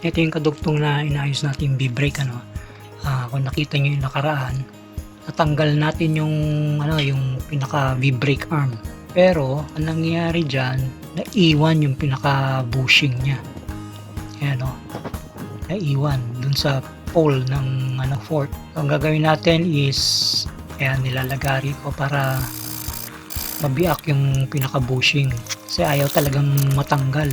Ito yung kadugtong na inayos natin B-brake ano. Kung nakita nyo yung nakaraan, natanggal natin yung yung pinaka V-brake arm. Pero ang nangyayari diyan, naiwan yung pinaka bushing niya. Ayan o, naiwan dun sa pole ng fork. So, ang gagawin natin is ayan, nilalagari ko para mabiak yung pinaka bushing kasi ayaw talagang matanggal.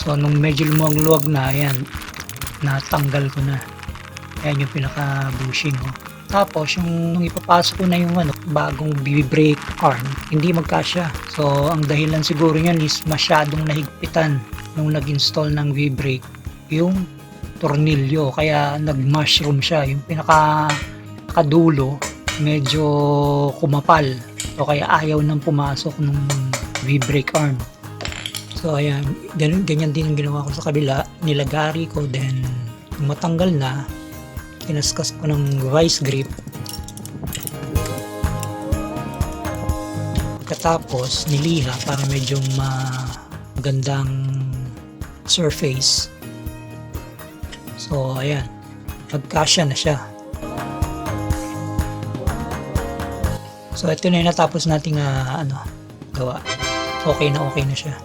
So nung medyo lumuwag-luwag na, ayan, natanggal ko na. Ayan yung pinaka bushing oh. Tapos yung nung ipapasok ko na yung bagong brake arm, hindi magkasya. So ang dahilan siguro niyan is masyadong nahigpitan nung nag-install ng V-brake yung tornilyo, kaya nag-mushroom siya. Yung pinaka-dulo medyo kumapal. So kaya ayaw nang pumasok nung V-brake arm. So ayan, ganyan din ang ginawa ko sa kabila. Nilagari ko, then matanggal na, kinaskas ko ng vice grip. Pagkatapos niliha para medyo magandang surface. So ayan, nagkasya na siya. So ito na yung natapos nating gawa. Okay na siya.